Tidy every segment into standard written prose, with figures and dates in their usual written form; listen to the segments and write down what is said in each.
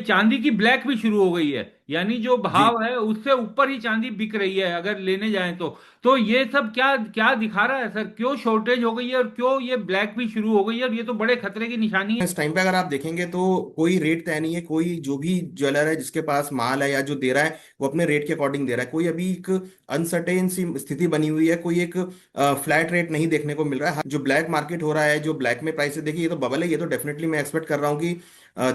चांदी की ब्लैक भी शुरू हो गई है, यानी जो जी। भाव है उससे ऊपर ही चांदी बिक रही है अगर लेने जाएं तो ये सब क्या क्या दिखा रहा है सर? क्यों शॉर्टेज हो गई है और क्यों ये ब्लैक भी शुरू हो गई है? और ये तो बड़े खतरे की निशानी है। इस टाइम पे अगर आप देखेंगे तो कोई रेट तय नहीं है। कोई जो भी ज्वेलर है जिसके पास माल है या जो दे रहा है वो अपने रेट के अकॉर्डिंग दे रहा है। कोई अभी एक अनसर्टेन सी स्थिति बनी हुई है। कोई एक फ्लैट रेट नहीं देखने को मिल रहा है। जो ब्लैक मार्केट हो रहा है, जो ब्लैक में प्राइसेस, देखिए ये तो बबल है। ये तो डेफिनेटली मैं एक्सपेक्ट कर रहा हूँ कि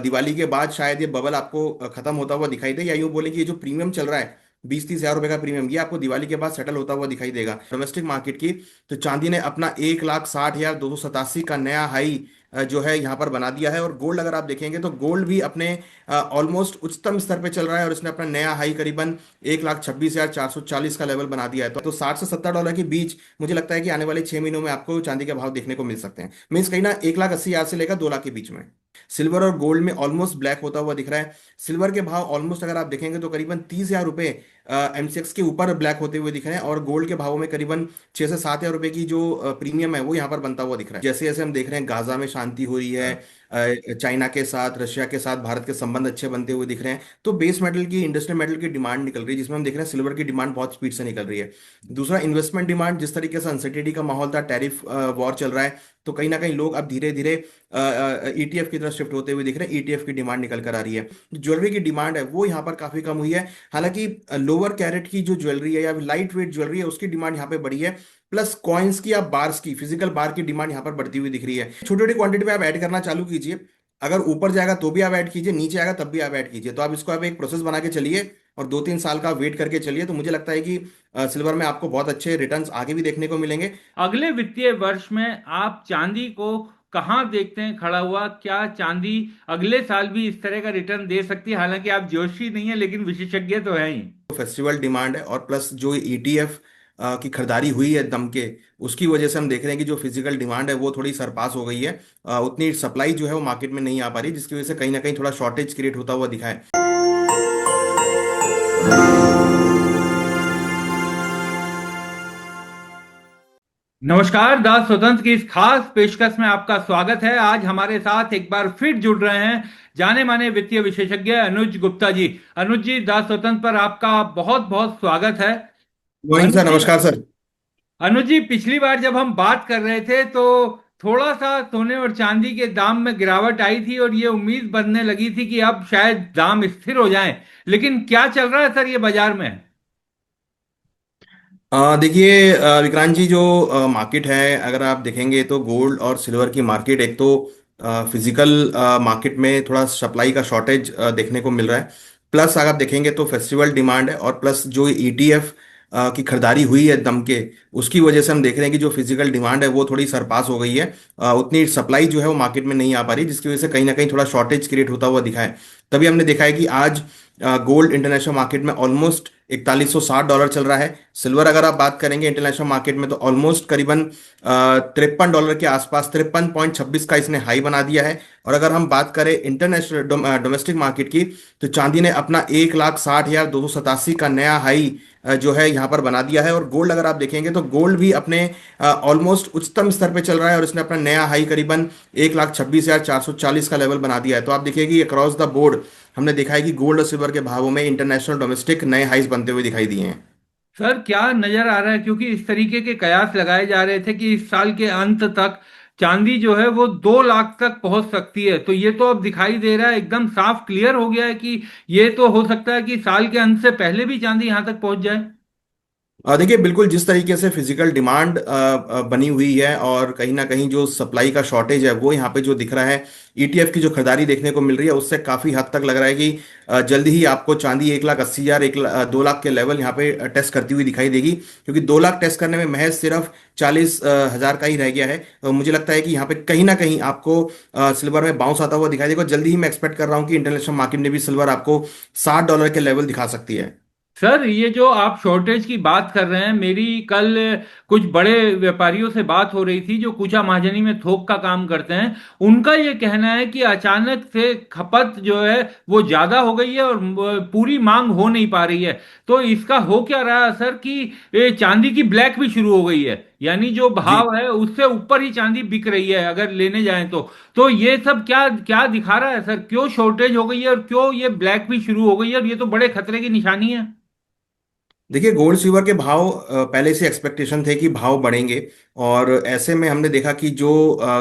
दिवाली के बाद शायद ये बबल आपको खत्म होता हुआ दिखाई दे, या यूं बोले कि ये जो प्रीमियम चल रहा है 20-30 हज़ार रुपए का प्रीमियम, ये आपको दिवाली के बाद सेटल होता हुआ दिखाई देगा डोमेस्टिक मार्केट की। तो चांदी ने अपना 1,60,287 का नया हाई जो है यहाँ पर बना दिया है। और गोल्ड अगर आप देखेंगे तो गोल्ड भी अपने ऑलमोस्ट उच्चतम स्तर पे चल रहा है, और इसने अपना नया हाई करीबन 1,26,440 का लेवल बना दिया है। तो 60 से 70 डॉलर के बीच मुझे लगता है कि आने वाले 6 महीनों में आपको चांदी के भाव देखने को मिल सकते हैं। मीन्स कहीं ना 1,80,000 से लेकर 2 लाख के बीच में। सिल्वर और गोल्ड में ऑलमोस्ट ब्लैक होता हुआ दिख रहा है। सिल्वर के भाव ऑलमोस्ट अगर आप देखेंगे तो करीबन 30,000 रुपए एमसीएक्स के ऊपर ब्लैक होते हुए दिख रहे हैं, और गोल्ड के भावों में करीबन 6 से 7 हज़ार रुपए की जो प्रीमियम है वो यहाँ पर बनता हुआ दिख रहा है। जैसे जैसे हम देख रहे हैं गाजा में शांति हो रही है, चाइना के साथ, रशिया के साथ भारत के संबंध अच्छे बनते हुए दिख रहे हैं, तो बेस मेटल की, इंडस्ट्रियल मेटल की डिमांड निकल रही है, जिसमें हम देख रहे हैं सिल्वर की डिमांड बहुत स्पीड से निकल रही है। दूसरा, इन्वेस्टमेंट डिमांड। जिस तरीके से अनसर्टेनिटी का माहौल था, टैरिफ वॉर चल रहा है, तो कहीं ना कहीं लोग अब धीरे धीरे ईटीएफ की तरफ शिफ्ट होते हुए दिख रहे हैं। ईटीएफ की डिमांड निकल कर आ रही है। ज्वेलरी की डिमांड है वो यहाँ पर काफी कम हुई है। हालांकि लोअर कैरेट की जो ज्वेलरी है या लाइट वेट ज्वेलरी है उसकी डिमांड यहाँ पे बढ़ी है। प्लस कॉइन्स की या बार्स की, फिजिकल बार की डिमांड यहाँ पर बढ़ती हुई दिख रही है। छोटी छोटी क्वांटिटी में आप ऐड करना चालू कीजिए। अगर ऊपर जाएगा तो भी आप ऐड कीजिए, नीचे आएगा तब भी आप ऐड कीजिए। तो आप इसको आप एक प्रोसेस बना के चलिए और 2-3 साल का वेट करके चलिए, तो मुझे लगता है कि सिल्वर में आपको बहुत अच्छे रिटर्न्स आगे भी देखने को मिलेंगे। अगले वित्तीय वर्ष में आप चांदी को कहाँ देखते हैं खड़ा हुआ? क्या चांदी अगले साल भी इस तरह का रिटर्न दे सकती है? हालांकि आप जोशी नहीं है लेकिन विशेषज्ञ तो है ही। फेस्टिवल डिमांड है, और प्लस जो ईटीएफ की खरीदारी हुई है दम के, उसकी वजह से हम देख रहे हैं कि जो फिजिकल डिमांड है वो थोड़ी सरपास हो गई है। उतनी सप्लाई जो है वो मार्केट में नहीं आ पा रही, जिसकी वजह से कहीं ना कहीं थोड़ा शॉर्टेज क्रिएट होता हुआ दिखा है। नमस्कार, दास स्वतंत्र की इस खास पेशकश में आपका स्वागत है। आज हमारे साथ एक बार फिर जुड़ रहे हैं जाने माने वित्तीय विशेषज्ञ अनुज गुप्ता जी। अनुज जी, दास स्वतंत्र पर आपका बहुत बहुत स्वागत है। गोविंद अनुज सर, जी, नमस्कार सर। पिछली बार जब हम बात कर रहे थे तो थोड़ा सा सोने और चांदी के दाम में गिरावट आई थी और ये उम्मीद बनने लगी थी कि अब शायद दाम स्थिर हो जाएं। लेकिन क्या चल रहा है सर ये बाजार में? देखिए विक्रांत जी, जो मार्केट है अगर आप देखेंगे तो गोल्ड और सिल्वर की मार्केट, एक तो फिजिकल मार्केट में थोड़ा सप्लाई का शॉर्टेज देखने को मिल रहा है। प्लस अगर आप देखेंगे तो फेस्टिवल डिमांड है, और प्लस जो ईटीएफ की खरीदारी हुई है दम के, उसकी वजह से हम देख रहे हैं कि जो फिजिकल डिमांड है वो थोड़ी सरपास हो गई है। उतनी सप्लाई जो है वो मार्केट में नहीं आ पा रही, जिसकी वजह से कहीं ना कहीं थोड़ा शॉर्टेज क्रिएट होता हुआ दिखा है। तभी हमने देखा है कि आज गोल्ड इंटरनेशनल मार्केट में ऑलमोस्ट 4160 डॉलर चल रहा है। सिल्वर अगर आप बात करेंगे इंटरनेशनल मार्केट में तो ऑलमोस्ट करीबन 53 डॉलर के आसपास, 53.26 का इसने हाई बना दिया है। और अगर हम बात करें इंटरनेशनल डोमेस्टिक मार्केट की, तो चांदी ने अपना 1,60,287 का नया हाई जो है यहाँ पर बना दिया है। और गोल्ड अगर आप देखेंगे तो गोल्ड भी अपने ऑलमोस्ट उच्चतम स्तर पे चल रहा है, और इसने अपना नया हाई करीबन 1,26,440 का लेवल बना दिया है। तो आप देखिए कि अक्रॉस द बोर्ड हमने देखा है कि गोल्ड और सिल्वर के भावों में इंटरनेशनल डोमेस्टिक नए हाईज बनते हुए दिखाई दिए हैं। सर क्या नजर आ रहा है? क्योंकि इस तरीके के कयास लगाए जा रहे थे कि इस साल के अंत तक चांदी जो है वो 2 लाख तक पहुंच सकती है, तो ये तो अब दिखाई दे रहा है, एकदम साफ क्लियर हो गया है कि ये तो हो सकता है कि साल के अंत से पहले भी चांदी यहां तक पहुंच जाए। देखिए बिल्कुल, जिस तरीके से फिजिकल डिमांड बनी हुई है और कहीं ना कहीं जो सप्लाई का शॉर्टेज है वो यहाँ पे जो दिख रहा है, ईटीएफ की जो खरीदारी देखने को मिल रही है, उससे काफी हद तक लग रहा है कि जल्दी ही आपको चांदी 1,80,000, 2 लाख के लेवल यहाँ पे टेस्ट करती हुई दिखाई देगी। क्योंकि 2 लाख टेस्ट करने में महज सिर्फ 40,000 का ही रह गया है। तो मुझे लगता है कि यहाँ पे कहीं ना कहीं आपको सिल्वर में बाउंस आता हुआ दिखाई देगा। जल्दी ही मैं एक्सपेक्ट कर रहा हूँ कि इंटरनेशनल मार्केट में भी सिल्वर आपको 60 डॉलर के लेवल दिखा सकती है। सर ये जो आप शॉर्टेज की बात कर रहे हैं, मेरी कल कुछ बड़े व्यापारियों से बात हो रही थी जो कूचा महाजनी में थोक का काम करते हैं। उनका ये कहना है कि अचानक से खपत जो है वो ज्यादा हो गई है और पूरी मांग हो नहीं पा रही है। तो इसका हो क्या रहा है सर कि ये चांदी की ब्लैक भी शुरू हो गई है, यानी जो जी भाव है उससे ऊपर ही चांदी बिक रही है अगर लेने जाएं तो ये सब क्या क्या दिखा रहा है सर? क्यों शॉर्टेज हो गई है और क्यों ये ब्लैक भी शुरू हो गई है? और ये तो बड़े खतरे की निशानी है। देखिए, गोल्ड सिल्वर के भाव पहले से एक्सपेक्टेशन थे कि भाव बढ़ेंगे। और ऐसे में हमने देखा कि जो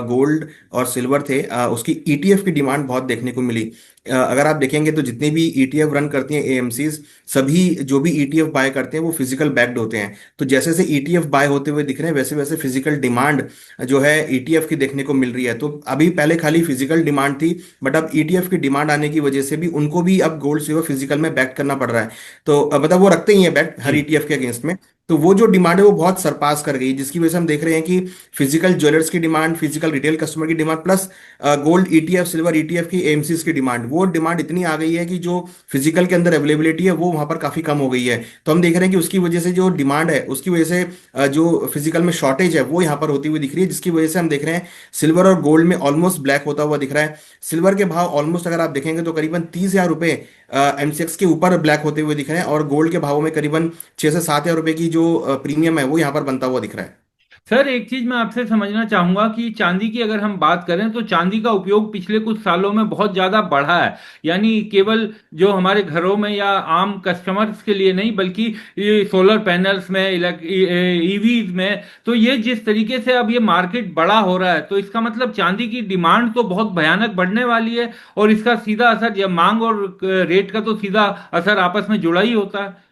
गोल्ड और सिल्वर थे, उसकी ईटीएफ की डिमांड बहुत देखने को मिली। अगर आप देखेंगे तो जितनी भी ईटीएफ रन करती हैं एएमसीज, सभी जो भी ईटीएफ बाय करते हैं वो फिजिकल बैक्ड होते हैं। तो जैसे जैसे ईटीएफ बाय होते हुए दिख रहे हैं, वैसे वैसे फिजिकल डिमांड जो है ईटीएफ की देखने को मिल रही है। तो अभी पहले खाली फिजिकल डिमांड थी, बट अब ईटीएफ की डिमांड आने की वजह से भी उनको भी अब गोल्ड सिल्वर फिजिकल में बैक करना पड़ रहा है। तो मतलब वो रखते ही है बैट हर जी। ईटीएफ के अगेंस्ट में। तो वो जो डिमांड है वो बहुत सरपास कर गई, जिसकी वजह से हम देख रहे हैं कि फिजिकल ज्वेलर्स की डिमांड, फिजिकल रिटेल कस्टमर की demand, plus gold ETF, silver ETF की एएमसीज की डिमांड, वो डिमांड इतनी आ गई है कि जो फिजिकल के अंदर अवेलेबिलिटी है वो वहां पर काफी कम हो गई है। तो हम देख रहे हैं कि उसकी वजह से जो डिमांड है उसकी वजह से जो फिजिकल में शॉर्टेज है वो यहाँ पर होती हुई दिख रही है, जिसकी वजह से हम देख रहे हैं सिल्वर और गोल्ड में ऑलमोस्ट ब्लैक होता हुआ दिख रहा है। सिल्वर के भाव ऑलमोस्ट अगर आप देखेंगे तो करीबन 30,000 रुपए एमसीएक्स के ऊपर ब्लैक होते हुए दिख रहे हैं, और गोल्ड के भावों में करीबन 6 से 7 हजार रुपए की जो प्रीमियम है वो यहाँ पर बनता हुआ दिख रहा है। सर एक चीज मैं आपसे समझना चाहूंगा कि चांदी की अगर हम बात करें तो चांदी का उपयोग पिछले कुछ सालों में बहुत ज्यादा बढ़ा है। यानी केवल जो हमारे घरों में या आम कस्टमर्स के लिए नहीं, बल्कि ये सोलर पैनल्स में, ईवीज में, तो ये जिस तरीके से अब ये मार्केट बड़ा हो रहा है तो इसका मतलब चांदी की डिमांड तो बहुत भयानक बढ़ने वाली है। और इसका सीधा असर, जब मांग और रेट का तो सीधा असर आपस में जुड़ा ही होता है।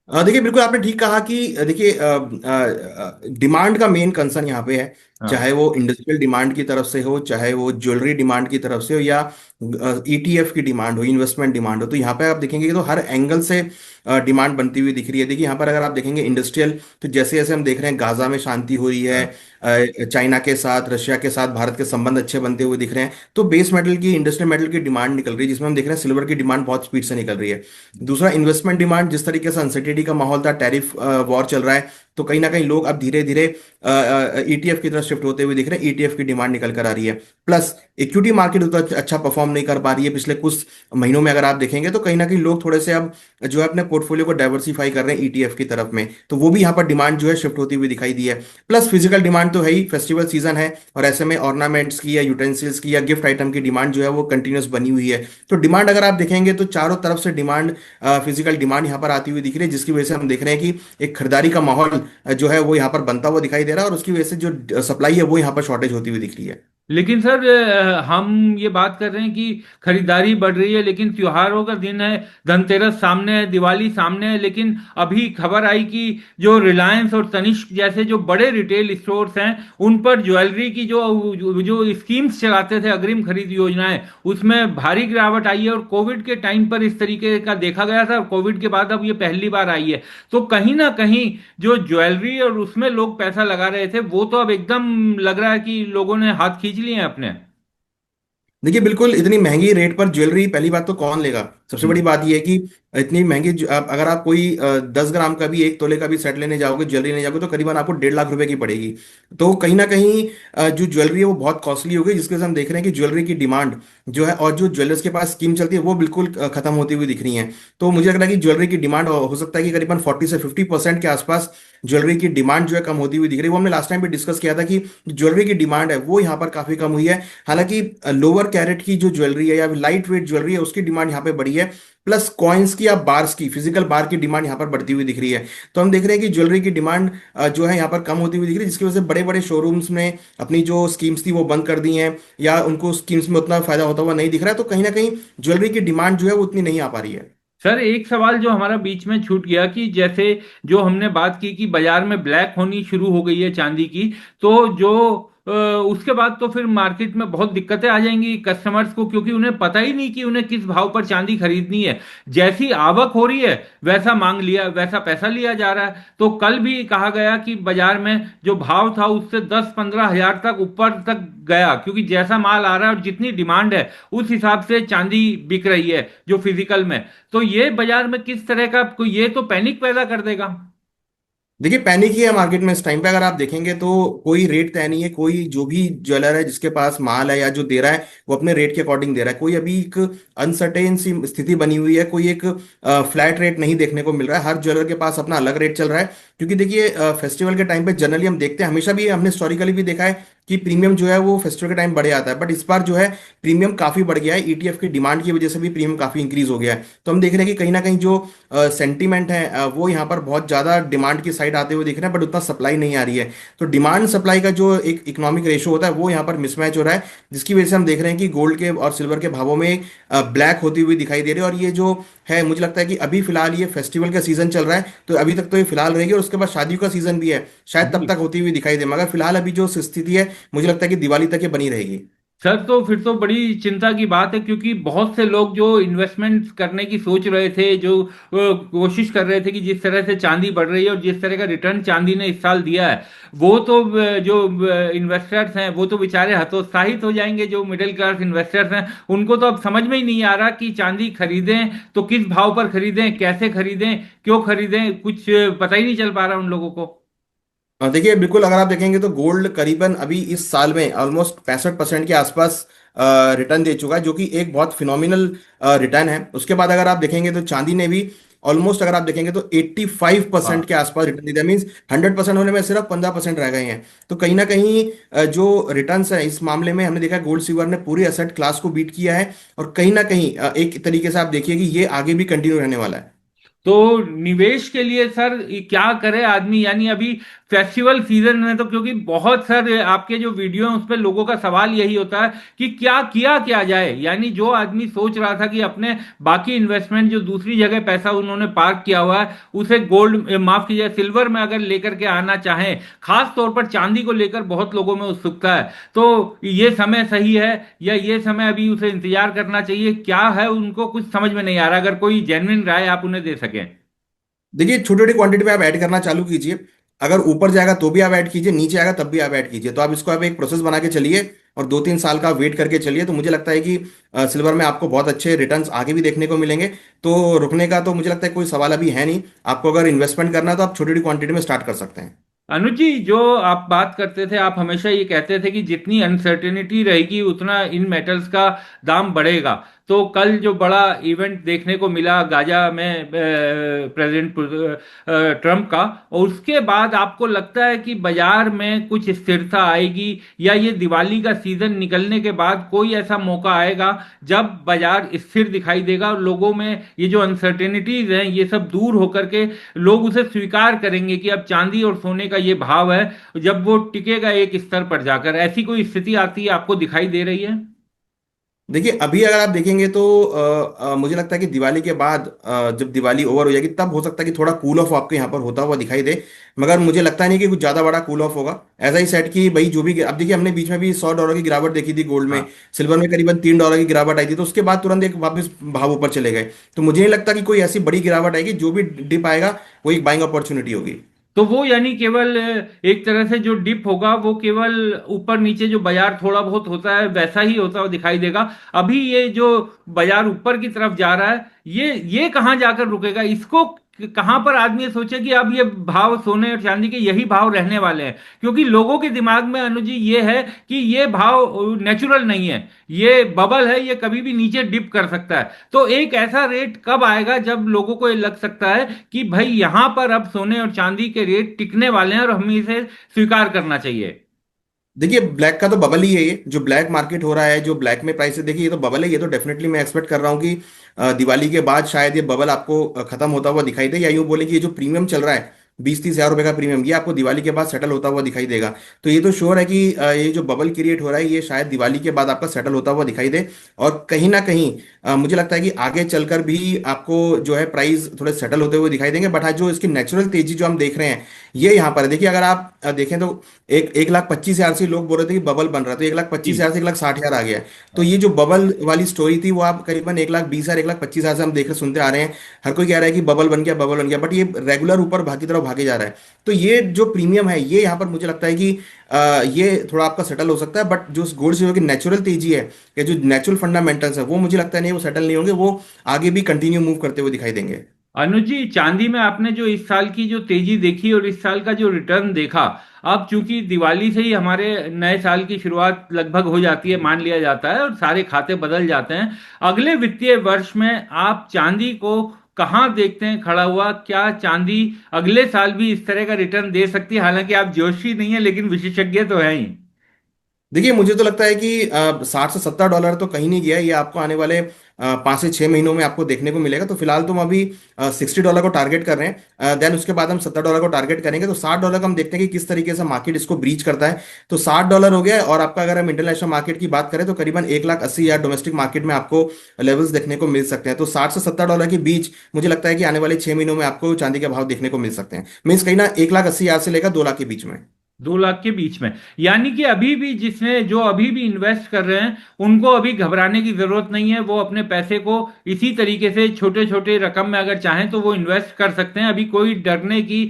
देखिए, बिल्कुल आपने ठीक कहा कि देखिए डिमांड का मेन कंसर्न यहाँ पे है। हाँ। चाहे वो इंडस्ट्रियल डिमांड की तरफ से हो, चाहे वो ज्वेलरी डिमांड की तरफ से हो, या ईटीएफ की डिमांड हो, इन्वेस्टमेंट डिमांड हो, तो यहाँ पे आप देखेंगे कि तो हर एंगल से डिमांड बनती हुई दिख रही है। देखिए यहाँ पर अगर आप देखेंगे इंडस्ट्रियल, तो जैसे जैसे हम देख रहे हैं गाजा में शांति हो रही है, हाँ। चाइना के साथ, रशिया के साथ भारत के संबंध अच्छे बनते हुए दिख रहे हैं, तो बेस मेटल की, इंडस्ट्रियल मेटल की डिमांड निकल रही है, जिसमें हम देख रहे हैं सिल्वर की डिमांड बहुत स्पीड से निकल रही है। दूसरा, इन्वेस्टमेंट डिमांड, जिस तरीके से अनसर्टेनिटी का माहौल था, टैरिफ वॉर चल रहा है, तो कहीं ना कहीं लोग अब धीरे धीरे ईटीएफ की तरफ शिफ्ट होते हुए दिख रहे हैं, ईटीएफ की डिमांड निकल कर आ रही है। प्लस इक्विटी मार्केट उतना अच्छा परफॉर्म नहीं कर पा रही है पिछले कुछ महीनों में। अगर आप देखेंगे तो कहीं ना कहीं लोग थोड़े से अब जो है अपने पोर्टफोलियो को डाइवर्सिफाई कर रहे हैं ईटीएफ की तरफ में, तो वो भी यहाँ पर डिमांड जो है शिफ्ट होती हुई दिखाई दी है। प्लस फिजिकल डिमांड तो है ही, फेस्टिवल सीजन है, और ऐसे में ऑर्नामेंट्स की या यूटेंसिल्स की या गिफ्ट आइटम की डिमांड जो है वो कंटिन्यूस बनी हुई है। तो डिमांड अगर आप देखेंगे तो चारों तरफ से डिमांड, फिजिकल डिमांड यहाँ पर आती हुई दिख रही है, जिसकी वजह से हम देख रहे हैं कि एक खरीदारी का माहौल जो है वो यहाँ पर बनता हुआ दिखाई दे रहा है, और उसकी वजह से जो सप्लाई है वो यहाँ पर शॉर्टेज होती हुई दिख रही है। लेकिन सर हम ये बात कर रहे हैं कि खरीदारी बढ़ रही है, लेकिन त्योहारों का दिन है, धनतेरस सामने है, दिवाली सामने है, लेकिन अभी खबर आई कि जो रिलायंस और तनिष्क जैसे जो बड़े रिटेल स्टोर्स हैं उन पर ज्वेलरी की जो स्कीम्स चलाते थे, अग्रिम खरीद योजनाएं, उसमें भारी गिरावट आई है। और कोविड के टाइम पर इस तरीके का देखा गया था, और कोविड के बाद अब ये पहली बार आई है। तो कहीं ना कहीं जो ज्वेलरी और उसमें लोग पैसा लगा रहे थे वो तो अब एकदम लग रहा है कि लोगों ने हाथ खींच लिए हैं अपने। देखिए, बिल्कुल इतनी महंगी रेट पर ज्वेलरी पहली बात तो कौन लेगा। सबसे बड़ी हम्म। बात यह है कि इतनी महंगी अगर आप कोई 10 ग्राम का भी, 1 तोले का भी सेट लेने जाओगे, ज्वेलरी लेने जाओगे, तो करीबन आपको 1.5 लाख रुपए की पड़ेगी। तो कहीं ना कहीं जो ज्वेलरी है वो बहुत कॉस्टली हो गई, जिसकी वजह से हम देख रहे हैं कि ज्वेलरी की डिमांड जो है, और जो ज्वेलर्स के पास स्कीम चलती है, वो बिल्कुल खत्म होती हुई दिख रही है। तो मुझे लग रहा है कि ज्वेलरी की डिमांड हो सकता है कि करीबन 40 से 50% के आसपास ज्वेलरी की डिमांड जो है कम होती हुई दिख रही है। वो हमने लास्ट टाइम भी डिस्कस किया था कि ज्वेलरी की डिमांड है वो यहाँ पर काफी कम हुई है। हालांकि लोअर कैरेट की जो ज्वेलरी है या लाइट वेट ज्वेलरी है उसकी डिमांड यहाँ पे बढ़ी है। प्लस कॉइन्स की या बार्स की, फिजिकल बार की डिमांड यहाँ पर बढ़ती हुई दिख रही है। तो हम देख रहे हैं कि ज्वेलरी की डिमांड जो है यहाँ पर कम होती हुई दिख रही है, जिसकी वजह से बड़े बड़े शोरूम्स ने अपनी जो स्कीम्स थी वो बंद कर दी हैं, या उनको स्कीम्स में उतना फायदा होता हुआ नहीं दिख रहा है। तो कहीं ना कहीं ज्वेलरी की डिमांड जो है वो उतनी नहीं आ पा रही है। सर एक सवाल जो हमारा बीच में छूट गया कि जैसे जो हमने बात की कि बाजार में ब्लैक होनी शुरू हो गई है चांदी की, तो जो उसके बाद तो फिर मार्केट में बहुत दिक्कतें आ जाएंगी कस्टमर्स को, क्योंकि उन्हें पता ही नहीं कि उन्हें किस भाव पर चांदी खरीदनी है। जैसी आवक हो रही है वैसा मांग लिया, वैसा पैसा लिया जा रहा है। तो कल भी कहा गया कि बाजार में जो भाव था उससे 10-15 हजार तक ऊपर तक गया, क्योंकि जैसा माल आ रहा है और जितनी डिमांड है उस हिसाब से चांदी बिक रही है जो फिजिकल में। तो ये बाजार में किस तरह का, कोई ये तो पैनिक पैदा कर देगा। देखिए पैनिक ही है मार्केट में इस टाइम पे। अगर आप देखेंगे तो कोई रेट तय नहीं है। कोई जो भी ज्वेलर है जिसके पास माल है या जो दे रहा है वो अपने रेट के अकॉर्डिंग दे रहा है। कोई अभी एक अनसर्टेन सी स्थिति बनी हुई है। कोई एक फ्लैट रेट नहीं देखने को मिल रहा है। हर ज्वेलर के पास अपना अलग रेट चल रहा है। क्योंकि देखिए फेस्टिवल के टाइम पे जनरली हम देखते हैं, हमेशा भी हमने हिस्टोरिकली भी देखा है कि प्रीमियम जो है वो फेस्टिवल के टाइम बढ़े आता है। बट इस बार जो है प्रीमियम काफी बढ़ गया है। ईटीएफ की डिमांड की वजह से भी प्रीमियम काफी इंक्रीज हो गया है। तो हम देख रहे हैं कि कहीं ना कहीं जो सेंटीमेंट है वो यहाँ पर बहुत ज़्यादा डिमांड की साइड आते हुए दिख रहे हैं, बट उतना सप्लाई नहीं आ रही है। तो डिमांड सप्लाई का जो एक इकोनॉमिक रेशो होता है वो यहाँ पर मिसमैच हो रहा है, जिसकी वजह से हम देख रहे हैं कि गोल्ड के और सिल्वर के भावों में ब्लैक होती हुई दिखाई दे रही है। और ये जो है मुझे लगता है कि अभी फिलहाल ये फेस्टिवल का सीजन चल रहा है, तो अभी तक तो ये फिलहाल रहेगी। और उसके बाद शादियों का सीजन भी है, शायद तब जी। तक होती हुई दिखाई दे, मगर फिलहाल अभी जो स्थिति है मुझे लगता है कि दिवाली तक ये बनी रहेगी। सर तो फिर तो बड़ी चिंता की बात है, क्योंकि बहुत से लोग जो इन्वेस्टमेंट करने की सोच रहे थे, जो कोशिश कर रहे थे कि जिस तरह से चांदी बढ़ रही है और जिस तरह का रिटर्न चांदी ने इस साल दिया है, वो तो जो इन्वेस्टर्स हैं वो तो बेचारे हतोत्साहित हो जाएंगे। जो मिडिल क्लास इन्वेस्टर्स हैं उनको तो अब समझ में ही नहीं आ रहा कि चांदी खरीदें तो किस भाव पर खरीदें, कैसे खरीदें, क्यों खरीदें, कुछ पता ही नहीं चल पा रहा उन लोगों को। देखिए बिल्कुल, अगर आप देखेंगे तो गोल्ड करीबन अभी इस साल में ऑलमोस्ट 65% के आसपास रिटर्न दे चुका है, जो कि एक बहुत फिनोमिनल रिटर्न है। उसके बाद अगर आप देखेंगे तो चांदी ने भी ऑलमोस्ट, अगर आप देखेंगे तो 85% हाँ। के आसपास रिटर्न दिया। मीन्स 100% होने में सिर्फ 15% रह गए हैं। तो कहीं ना कहीं जो रिटर्न्स है इस मामले में हमने देखा गोल्ड सिल्वर ने पूरी एसेट क्लास को बीट किया है। और कहीं ना कहीं एक तरीके से आप देखिए कि ये आगे भी कंटिन्यू रहने वाला है। तो निवेश के लिए सर ये क्या करे आदमी, यानी अभी फेस्टिवल सीजन में तो, क्योंकि बहुत सारे आपके जो वीडियो हैं उस पर लोगों का सवाल यही होता है कि क्या किया क्या जाए। यानी जो आदमी सोच रहा था कि अपने बाकी इन्वेस्टमेंट जो दूसरी जगह पैसा उन्होंने पार्क किया हुआ है उसे गोल्ड, माफ कीजिए, सिल्वर में अगर लेकर के आना चाहें, खास तौर पर चांदी को लेकर बहुत लोगों में उत्सुकता है, तो ये समय सही है या ये समय अभी उसे इंतजार करना चाहिए, क्या है उनको कुछ समझ में नहीं आ रहा। अगर कोई जेन्युइन राय आप उन्हें दे सकें। देखिए छोटी छोटी क्वांटिटी में आप ऐड करना चालू कीजिए। अगर ऊपर जाएगा तो भी आप ऐड कीजिए, नीचे आएगा तब भी आप ऐड कीजिए। तो आप इसको आप एक प्रोसेस बना के चलिए और 2-3 साल का वेट करके चलिए, तो मुझे लगता है कि सिल्वर में आपको बहुत अच्छे रिटर्न्स आगे भी देखने को मिलेंगे। तो रुकने का तो मुझे लगता है कोई सवाल अभी है नहीं। आपको अगर इन्वेस्टमेंट करना है तो आप छोटी छोटी क्वांटिटी में स्टार्ट कर सकते हैं। अनुज जी, जो आप बात करते थे, आप हमेशा ये कहते थे कि जितनी अनसर्टेनिटी रहेगी उतना इन मेटल्स का दाम बढ़ेगा। तो कल जो बड़ा इवेंट देखने को मिला गाजा में प्रेसिडेंट ट्रम्प का, और उसके बाद आपको लगता है कि बाजार में कुछ स्थिरता आएगी, या ये दिवाली का सीजन निकलने के बाद कोई ऐसा मौका आएगा जब बाजार स्थिर दिखाई देगा और लोगों में ये जो अनसर्टेनिटीज हैं ये सब दूर होकर के लोग उसे स्वीकार करेंगे कि अब चांदी और सोने का ये भाव है, जब वो टिकेगा एक स्तर पर जाकर, ऐसी कोई स्थिति आती है, आपको दिखाई दे रही है? देखिए अभी अगर आप देखेंगे तो मुझे लगता है कि दिवाली के बाद जब दिवाली ओवर हो जाएगी तब हो सकता है कि थोड़ा कूल ऑफ आपको यहाँ पर होता हुआ दिखाई दे। मगर मुझे लगता नहीं कि कुछ ज़्यादा बड़ा कूल ऑफ होगा। ऐसा ही सेट कि भाई जो भी, अब देखिए हमने बीच में भी $100 की गिरावट देखी थी गोल्ड में। हाँ। सिल्वर में करीबन $3 की गिरावट आई थी, तो उसके बाद तुरंत एक वापस भाव ऊपर चले गए। तो मुझे नहीं लगता कि कोई ऐसी बड़ी गिरावट आएगी। जो भी डिप आएगा वो एक बाइंग अपॉर्चुनिटी होगी। तो वो यानी केवल एक तरह से जो डिप होगा वो केवल ऊपर नीचे जो बाजार थोड़ा बहुत होता है वैसा ही होता हुआ दिखाई देगा। अभी ये जो बाजार ऊपर की तरफ जा रहा है, ये कहाँ जाकर रुकेगा, इसको कहाँ पर आदमी ये सोचे कि अब ये भाव सोने और चांदी के यही भाव रहने वाले हैं? क्योंकि लोगों के दिमाग में अनुजी ये है कि ये भाव नेचुरल नहीं है, ये बबल है, ये कभी भी नीचे डिप कर सकता है। तो एक ऐसा रेट कब आएगा जब लोगों को ये लग सकता है कि भाई यहां पर अब सोने और चांदी के रेट टिकने वाले हैं और हमें इसे स्वीकार करना चाहिए? देखिए ब्लैक का तो बबल ही है। ये जो ब्लैक मार्केट हो रहा है, जो ब्लैक में प्राइस है, देखिए ये तो बबल है। ये तो डेफिनेटली मैं एक्सपेक्ट कर रहा हूँ कि दिवाली के बाद शायद ये बबल आपको खत्म होता हुआ दिखाई दे। या यूँ बोले कि ये जो प्रीमियम चल रहा है 20-30 हज़ार रुपए का प्रीमियम, ये आपको दिवाली के बाद सेटल होता हुआ दिखाई देगा। तो ये तो श्योर है कि ये जो बबल क्रिएट हो रहा है ये शायद दिवाली के बाद आपका सेटल होता हुआ दिखाई दे। और कहीं ना कहीं मुझे लगता है कि आगे चलकर भी आपको जो है प्राइस थोड़े सेटल होते हुए दिखाई देंगे। बट हाँ, जो इसकी नेचुरल तेजी जो हम देख रहे हैं ये यहाँ पर है। देखिए अगर आप देखें तो 1,25,000 से लोग बोल रहे थे कि बबल बन रहा है, तो 1,25,000 से 1,60,000 आ गया है। तो ये जो बबल वाली स्टोरी थी वो आप करीबन 1,20,000 1,25,000 से हम देख रहे सुनते आ रहे हैं। हर कोई कह रहा है कि बबल बन गया, बबल बन गया, बट ये रेगुलर ऊपर भागी तरफ भागे जा रहा है। तो ये जो प्रीमियम है ये यहाँ पर मुझे लगता है कि ये थोड़ा आपका सेटल हो सकता है। बट जो गोल्ड सिल्वर की नेचुरल तेजी है या जो नेचुरल फंडामेंटल्स है वो मुझे लगता है नहीं, वो सेटल नहीं होंगे, वो आगे भी कंटिन्यू मूव करते हुए दिखाई देंगे। अनुज जी, चांदी में आपने जो इस साल की जो तेजी देखी और इस साल का जो रिटर्न देखा, अब चूंकि दिवाली से ही हमारे नए साल की शुरुआत लगभग हो जाती है मान लिया जाता है और सारे खाते बदल जाते हैं। अगले वित्तीय वर्ष में आप चांदी को कहाँ देखते हैं खड़ा हुआ? क्या चांदी अगले साल भी इस तरह का रिटर्न दे सकती है? हालांकि आप जोशी नहीं है लेकिन विशेषज्ञ तो है ही। देखिए, मुझे तो लगता है कि 60 से 70 डॉलर तो कहीं नहीं गया, ये आपको आने वाले 5 से 6 महीनों में आपको देखने को मिलेगा। तो फिलहाल तो हम अभी 60 डॉलर को टारगेट कर रहे हैं, देन उसके बाद हम 70 डॉलर को टारगेट करेंगे। तो 60 डॉलर का हम देखते हैं कि किस तरीके से मार्केट इसको ब्रीच करता है। तो 60 डॉलर हो गया है, और आपका अगर हम इंटरनेशनल मार्केट की बात करें तो करीबन 1,80,000 डोमेस्टिक मार्केट में आपको लेवल्स देखने को मिल सकते हैं। तो 60 से 70 डॉलर के बीच मुझे लगता है कि आने वाले 6 महीनों में आपको चांदी के भाव देखने को मिल सकते हैं। मीन्स कहीं ना 1,80,000 से लेकर 2 लाख के बीच में। 2 लाख के बीच में। यानी कि अभी भी जिसने जो अभी भी इन्वेस्ट कर रहे हैं उनको अभी घबराने की जरूरत नहीं है। वो अपने पैसे को इसी तरीके से छोटे छोटे रकम में अगर चाहें तो वो इन्वेस्ट कर सकते हैं। अभी कोई डरने की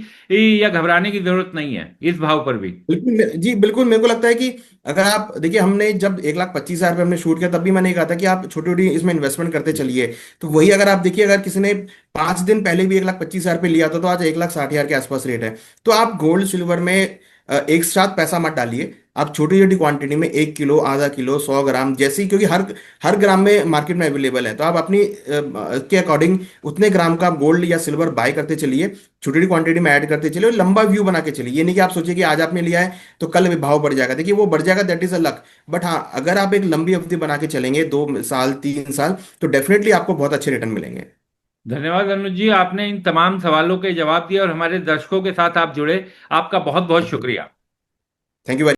या घबराने की जरूरत नहीं है इस भाव पर भी। बिल्कुल जी बिल्कुल, मेरे को लगता है कि अगर आप देखिए, हमने जब 1,25,000 पे हमने शूट किया तब भी मैंने कहा था कि आप छोटी छोटी इसमें इन्वेस्टमेंट करते चलिए। तो वही अगर आप देखिए, अगर किसी ने 5 दिन पहले भी 1,25,000 पे लिया था तो आज 1,60,000 के आसपास रेट है। तो आप गोल्ड सिल्वर में एक साथ पैसा मत डालिए। आप छोटी छोटी क्वांटिटी में 1 किलो, आधा किलो, 100 ग्राम जैसी, क्योंकि हर हर ग्राम में मार्केट में अवेलेबल है। तो आप अपनी के अकॉर्डिंग उतने ग्राम का गोल्ड या सिल्वर बाय करते चलिए, छोटी छोटी क्वांटिटी में ऐड करते चलिए और लंबा व्यू बना के चलिए। ये नहीं कि आप सोचिए कि आज आपने लिया है तो कल भी भाव बढ़ जाएगा। देखिए, वो बढ़ जाएगा, that is a luck. But हाँ, अगर आप एक लंबी अवधि बना के चलेंगे, 2 साल 3 साल, तो डेफिनेटली आपको बहुत अच्छे रिटर्न मिलेंगे। धन्यवाद अनुज जी, आपने इन तमाम सवालों के जवाब दिए और हमारे दर्शकों के साथ आप जुड़े। आपका बहुत बहुत शुक्रिया। Thank you.